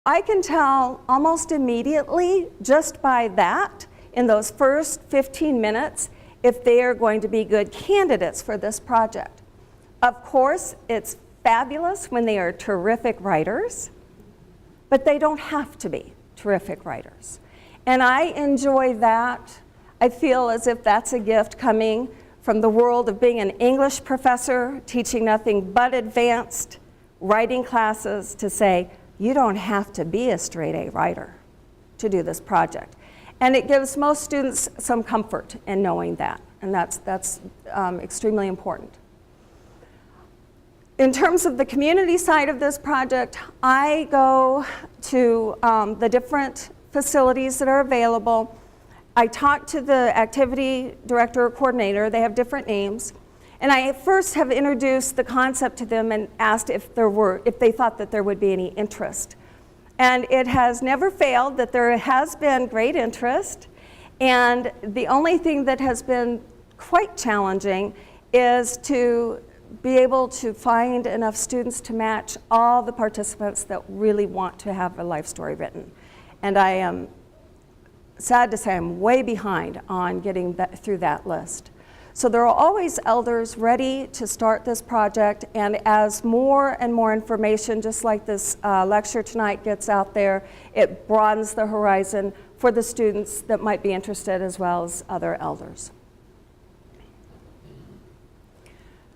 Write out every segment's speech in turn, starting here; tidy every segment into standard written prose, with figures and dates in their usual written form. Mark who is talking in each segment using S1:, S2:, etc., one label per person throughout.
S1: I can tell almost immediately, just by that, in those first 15 minutes, if they are going to be good candidates for this project. Of course, it's fabulous when they are terrific writers, but they don't have to be terrific writers. And I enjoy that. I feel as if that's a gift coming from the world of being an English professor, teaching nothing but advanced writing classes, to say, you don't have to be a straight A writer to do this project. And it gives most students some comfort in knowing that, and that's extremely important. In terms of the community side of this project, I go to the different facilities that are available. I talk to the activity director or coordinator. They have different names. And I first have introduced the concept to them and asked if they thought that there would be any interest. And it has never failed that there has been great interest. And the only thing that has been quite challenging is to be able to find enough students to match all the participants that really want to have a life story written. And I am sad to say I'm way behind on getting through that list. So there are always elders ready to start this project, and as more and more information, just like this lecture tonight, gets out there, it broadens the horizon for the students that might be interested, as well as other elders.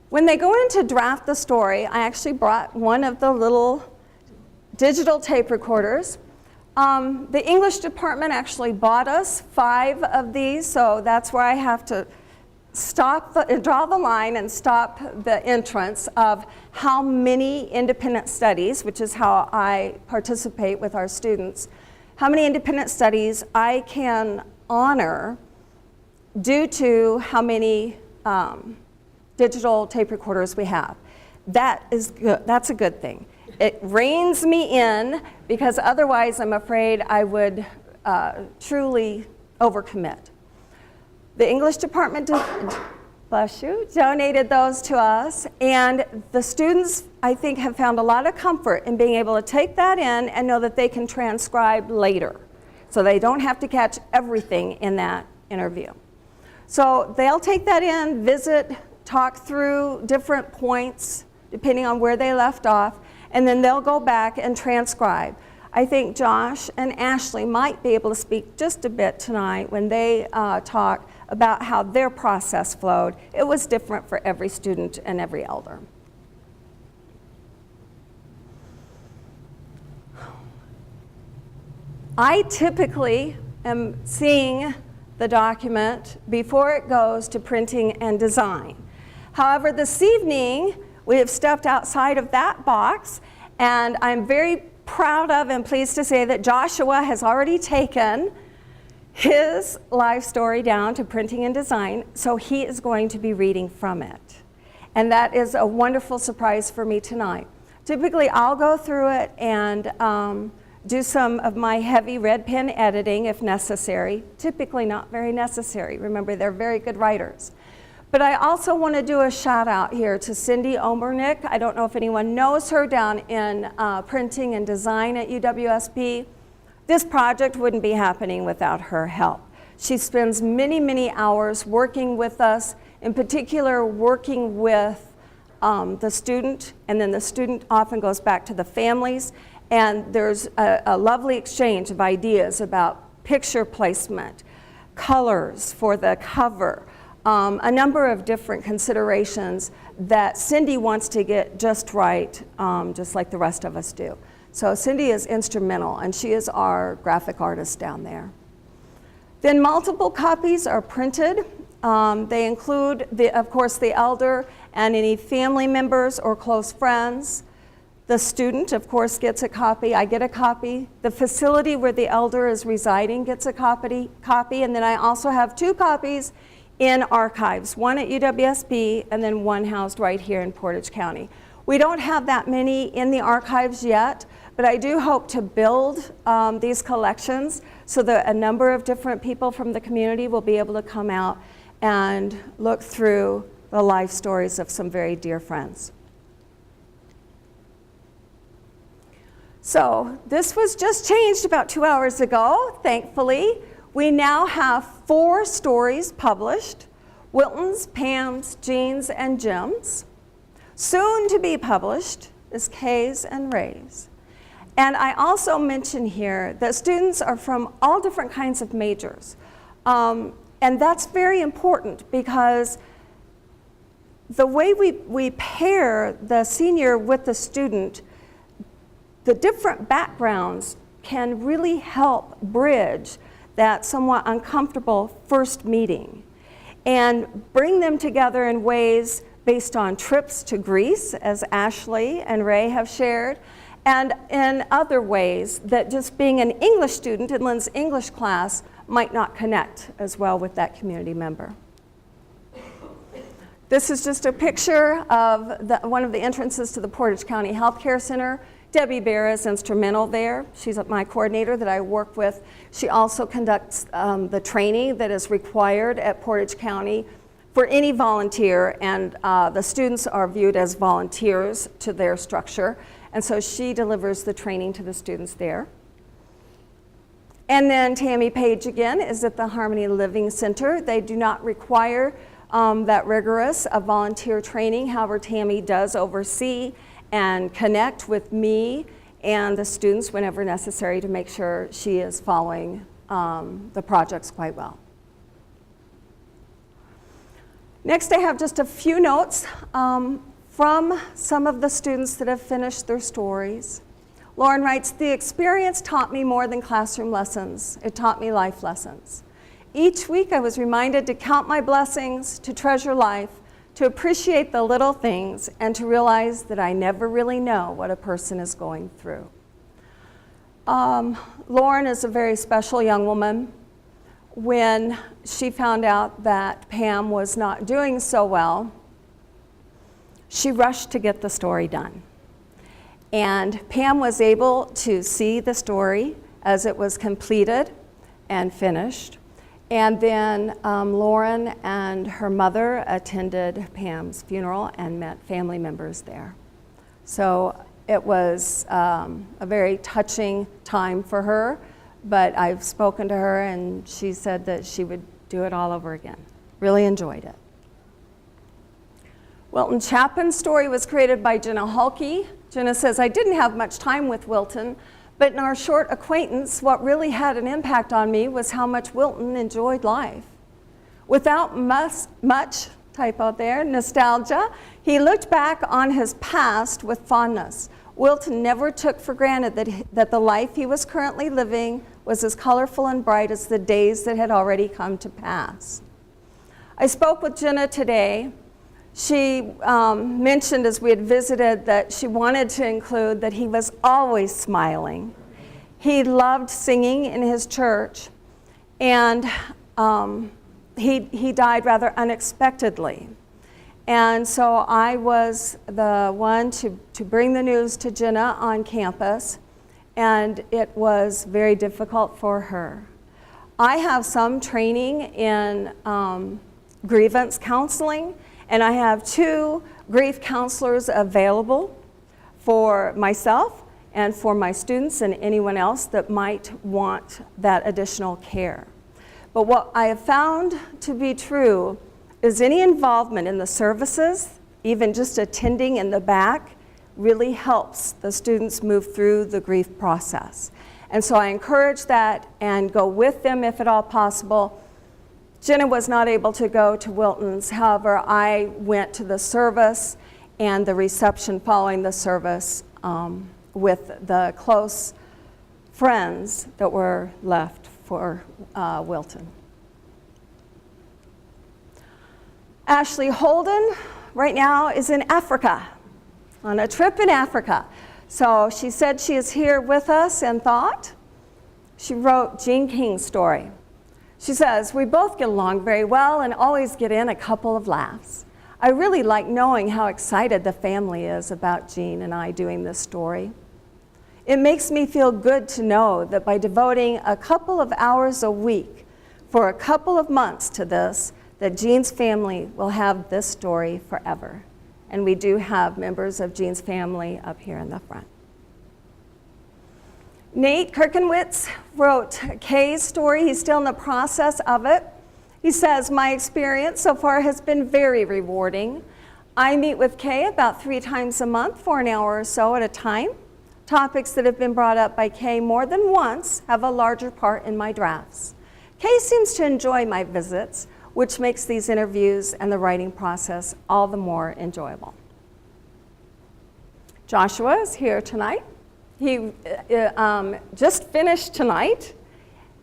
S1: When they go in to draft the story, I actually brought one of the little digital tape recorders. The English department actually bought us 5 of these, so that's where I have to draw the line and stop the entrance of how many independent studies, which is how I participate with our students, how many independent studies I can honor due to how many digital tape recorders we have. That is good. That's a good thing. It reins me in, because otherwise I'm afraid I would truly overcommit. The English department, bless you, donated those to us, and the students, I think, have found a lot of comfort in being able to take that in and know that they can transcribe later, so they don't have to catch everything in that interview. So they'll take that in, visit, talk through different points, depending on where they left off, and then they'll go back and transcribe. I think Josh and Ashley might be able to speak just a bit tonight when they talk about how their process flowed. It was different for every student and every elder. I typically am seeing the document before it goes to printing and design. However, this evening, we have stepped outside of that box, and I'm very proud of and pleased to say that Joshua has already taken his life story down to printing and design, so he is going to be reading from it. And that is a wonderful surprise for me tonight. Typically, I'll go through it and do some of my heavy red pen editing if necessary. Typically not very necessary. Remember, they're very good writers. But I also want to do a shout out here to Cindy Omernick. I don't know if anyone knows her down in printing and design at UWSP. This project wouldn't be happening without her help. She spends many, many hours working with us, in particular working with the student, and then the student often goes back to the families, and there's a lovely exchange of ideas about picture placement, colors for the cover, a number of different considerations that Cindy wants to get just right, just like the rest of us do. So Cindy is instrumental, and she is our graphic artist down there. Then multiple copies are printed. They include, of course, the elder and any family members or close friends. The student, of course, gets a copy. I get a copy. The facility where the elder is residing gets a copy. And then I also have 2 copies in archives, one at UWSP and then one housed right here in Portage County. We don't have that many in the archives yet, but I do hope to build these collections so that a number of different people from the community will be able to come out and look through the life stories of some very dear friends. So this was just changed about 2 hours ago, thankfully. We now have 4 stories published: Wilton's, Pam's, Jean's, and Jim's. Soon to be published is Kay's and Ray's. And I also mention here that students are from all different kinds of majors. And that's very important because the way we pair the senior with the student, the different backgrounds can really help bridge that somewhat uncomfortable first meeting and bring them together in ways based on trips to Greece, as Ashley and Ray have shared, and in other ways that just being an English student in Lynn's English class might not connect as well with that community member. This is just a picture of one of the entrances to the Portage County Healthcare Center. Debbie Bear is instrumental there. She's my coordinator that I work with. She also conducts the training that is required at Portage County for any volunteer, and the students are viewed as volunteers to their structure. And so she delivers the training to the students there. And then Tammy Page again is at the Harmony Living Center. They do not require that rigorous of volunteer training. However, Tammy does oversee and connect with me and the students whenever necessary to make sure she is following the projects quite well. Next, I have just a few notes from some of the students that have finished their stories. Lauren writes, "The experience taught me more than classroom lessons. It taught me life lessons. Each week I was reminded to count my blessings, to treasure life, to appreciate the little things, and to realize that I never really know what a person is going through." Lauren is a very special young woman. When she found out that Pam was not doing so well, she rushed to get the story done. And Pam was able to see the story as it was completed and finished. And then Lauren and her mother attended Pam's funeral and met family members there. So it was a very touching time for her, but I've spoken to her and she said that she would do it all over again. Really enjoyed it. Wilton Chapman's story was created by Jenna Hulke. Jenna says, "I didn't have much time with Wilton, but in our short acquaintance, what really had an impact on me was how much Wilton enjoyed life. Without much, typo there, nostalgia, he looked back on his past with fondness. Wilton never took for granted that the life he was currently living was as colorful and bright as the days that had already come to pass." I spoke with Jenna today. She mentioned as we had visited that she wanted to include that he was always smiling. He loved singing in his church, and he died rather unexpectedly. And so I was the one to bring the news to Jenna on campus, and it was very difficult for her. I have some training in grievance counseling, and I have 2 grief counselors available for myself and for my students and anyone else that might want that additional care. But what I have found to be true is any involvement in the services, even just attending in the back, really helps the students move through the grief process. And so I encourage that and go with them if at all possible. Jenna was not able to go to Wilton's. However, I went to the service and the reception following the service with the close friends that were left for Wilton. Ashley Holden right now is in Africa, on a trip in Africa. So she said she is here with us in thought. She wrote Jean King's story. She says, "We both get along very well and always get in a couple of laughs. I really like knowing how excited the family is about Jean and I doing this story. It makes me feel good to know that by devoting a couple of hours a week for a couple of months to this, that Jean's family will have this story forever." And we do have members of Jean's family up here in the front. Nate Kirkins wrote Kay's story. He's still in the process of it. He says, my experience so far has been very rewarding. I meet with Kay about 3 times a month for an hour or so at a time. Topics that have been brought up by Kay more than once have a larger part in my drafts. Kay seems to enjoy my visits, which makes these interviews and the writing process all the more enjoyable. Joshua is here tonight. He just finished tonight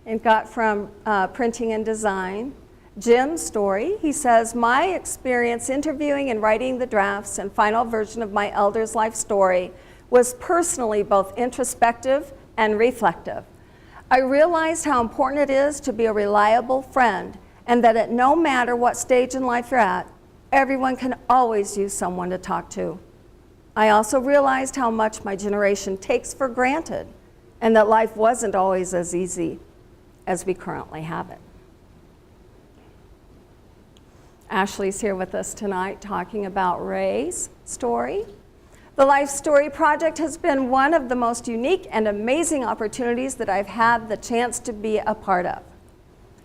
S1: and got from printing and design. Jim's story, he says, my experience interviewing and writing the drafts and final version of my elder's life story was personally both introspective and reflective. I realized how important it is to be a reliable friend and that at no matter what stage in life you're at, everyone can always use someone to talk to. I also realized how much my generation takes for granted and that life wasn't always as easy as we currently have it. Ashley's here with us tonight talking about Ray's story. The Life Story Project has been one of the most unique and amazing opportunities that I've had the chance to be a part of.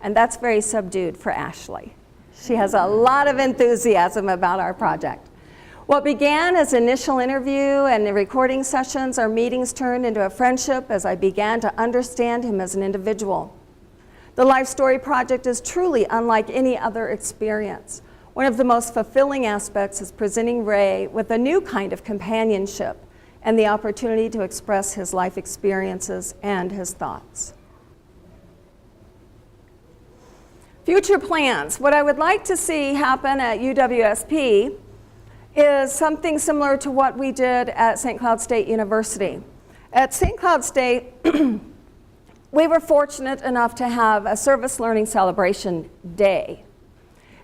S1: And that's very subdued for Ashley. She has a lot of enthusiasm about our project. What began as initial interview and the recording sessions, our meetings turned into a friendship as I began to understand him as an individual. The Life Story Project is truly unlike any other experience. One of the most fulfilling aspects is presenting Ray with a new kind of companionship and the opportunity to express his life experiences and his thoughts. Future plans. What I would like to see happen at UWSP is something similar to what we did at St. Cloud State University. At St. Cloud State, we were fortunate enough to have a service learning celebration day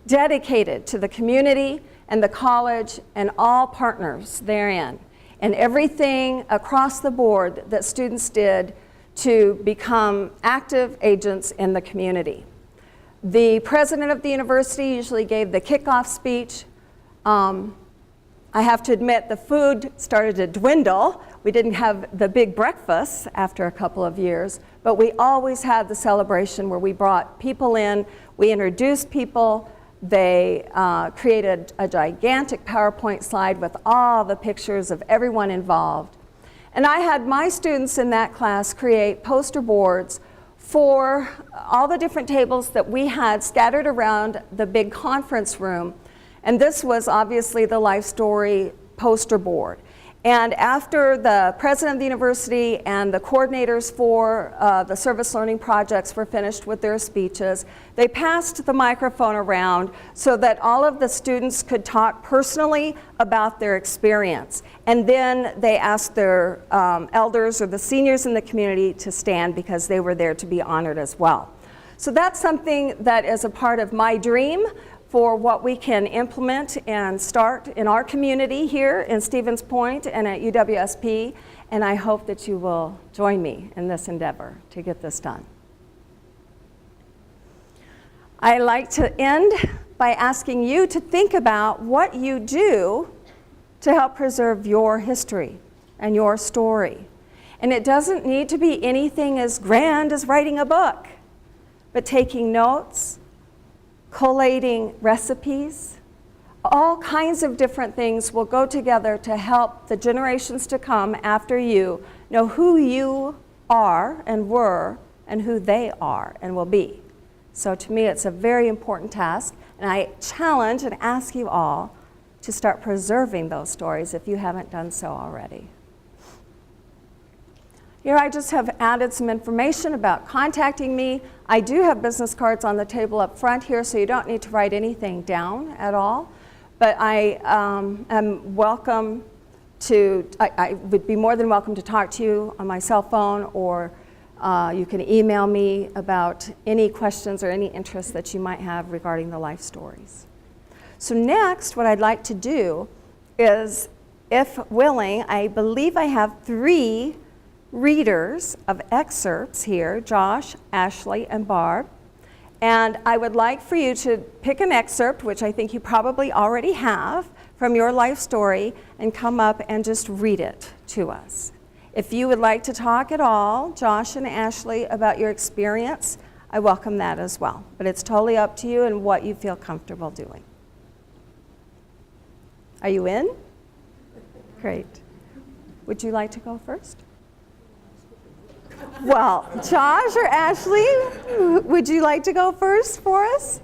S1: dedicated to the community and the college and all partners therein, and everything across the board that students did to become active agents in the community. The president of the university usually gave the kickoff speech. I have to admit, the food started to dwindle. We didn't have the big breakfasts after a couple of years, but we always had the celebration where we brought people in, we introduced people, they created a gigantic PowerPoint slide with all the pictures of everyone involved. And I had my students in that class create poster boards for all the different tables that we had scattered around the big conference room. And this was obviously the Life Story poster board. And after the president of the university and the coordinators for the service learning projects were finished with their speeches, they passed the microphone around so that all of the students could talk personally about their experience. And then they asked their elders or the seniors in the community to stand because they were there to be honored as well. So that's something that is a part of my dream for what we can implement and start in our community here in Stevens Point and at UWSP, and I hope that you will join me in this endeavor to get this done. I like to end by asking you to think about what you do to help preserve your history and your story. And it doesn't need to be anything as grand as writing a book, but taking notes, collating recipes, all kinds of different things will go together to help the generations to come after you know who you are and were and who they are and will be. So to me, it's a very important task, and I challenge and ask you all to start preserving those stories if you haven't done so already. Here I just have added some information about contacting me. I do have business cards on the table up front here, so you don't need to write anything down at all. But I am welcome to, I would be more than welcome to talk to you on my cell phone, or you can email me about any questions or any interests that you might have regarding the life stories. So next, what I'd like to do is, if willing, I believe I have 3 readers of excerpts here, Josh, Ashley, and Barb. And I would like for you to pick an excerpt, which I think you probably already have, from your life story, and come up and just read it to us. If you would like to talk at all, Josh and Ashley, about your experience, I welcome that as well. But it's totally up to you and what you feel comfortable doing. Are you in? Great. Would you like to go first? Well, Josh or Ashley, would you like to go first for us?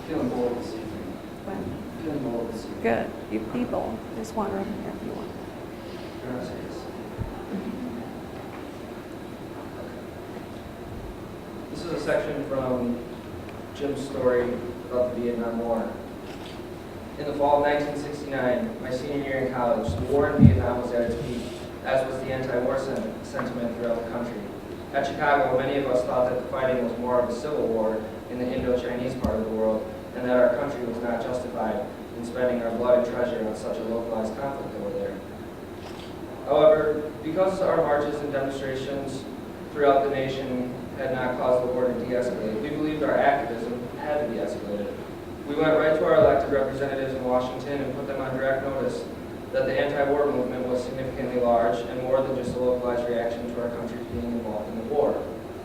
S2: Feeling bold this evening. Feeling bold this evening.
S1: Good. You people, there's water over here if you want.
S2: Gracias. This is a section from Jim's story about the Vietnam War. In the fall of 1969, my senior year in college, the war in Vietnam was at its peak, as was the anti-war sentiment throughout the country. At Chicago, many of us thought that the fighting was more of a civil war in the Indo-Chinese part of the world, and that our country was not justified in spending our blood and treasure on such a localized conflict over there. However, because our marches and demonstrations throughout the nation had not caused the war to de-escalate, we believed our activism had to be escalated. We went right to our elected representatives in Washington and put them on direct notice that the anti-war movement was significantly large and more than just a localized reaction to our country being involved in the war.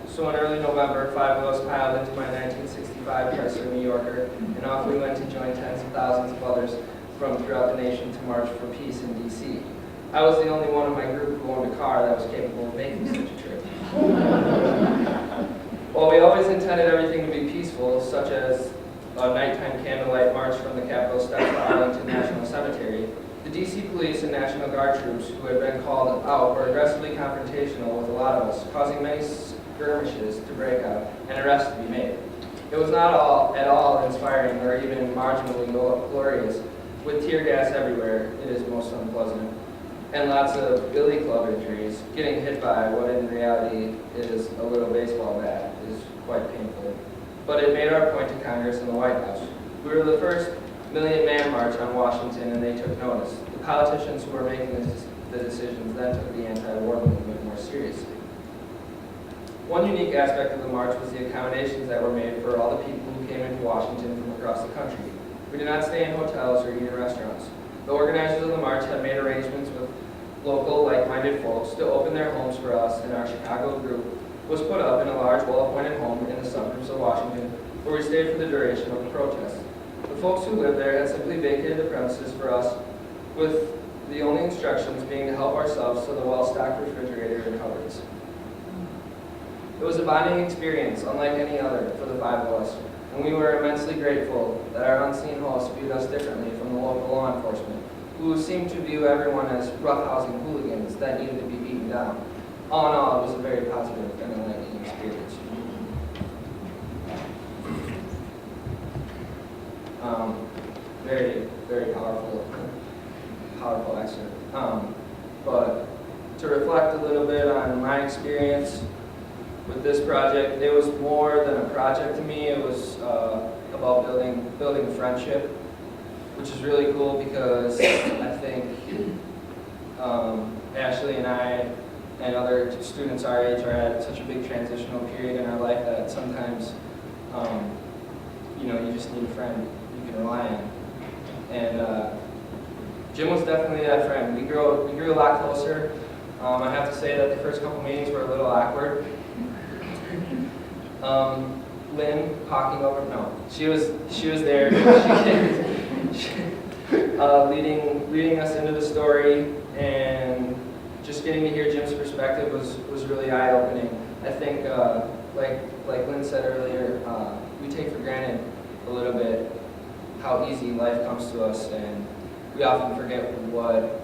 S2: So in early November, 5 of us piled into my 1965 Chrysler New Yorker, and off we went to join tens of thousands of others from throughout the nation to march for peace in D.C. I was the only one in my group who owned a car that was capable of making such a trip. While we always intended everything to be peaceful, such as a nighttime candlelight march from the Capitol steps to Arlington National Cemetery, the D.C. police and National Guard troops who had been called out were aggressively confrontational with a lot of us, causing many skirmishes to break out and arrests to be made. It was not at all inspiring or even marginally glorious. With tear gas everywhere, it is most unpleasant. And lots of billy club injuries, getting hit by what in reality is a little baseball bat is quite painful. But it made our point to Congress and the White House. We were the first million-man march on Washington, and they took notice. The politicians who were making the decisions then took the anti-war movement more seriously. One unique aspect of the march was the accommodations that were made for all the people who came into Washington from across the country. We did not stay in hotels or eat in restaurants. The organizers of the march had made arrangements with local, like-minded folks to open their homes for us, and our Chicago group was put up in a large, well-appointed home in the suburbs of Washington, where we stayed for the duration of the protest. The folks who lived there had simply vacated the premises for us, with the only instructions being to help ourselves to the well-stocked refrigerator and cupboards. It was a bonding experience unlike any other for the 5 of us, and we were immensely grateful that our unseen hosts viewed us differently from the local law enforcement, who seemed to view everyone as roughhousing hooligans that needed to be beaten down. All in all, it was a very positive and enlightening experience. Very, very powerful excerpt. But to reflect a little bit on my experience with this project, it was more than a project to me. It was about building a friendship, which is really cool because I think Ashley and I and other students our age are at such a big transitional period in our life that sometimes, you just need a friend you can rely on. And Jim was definitely that friend. We grew a lot closer. I have to say that the first couple meetings were a little awkward. Lynn talking over, no, she was there. Leading us into the story, and just getting to hear Jim's perspective was really eye-opening. I think, like Lynn said earlier, we take for granted a little bit how easy life comes to us, and we often forget what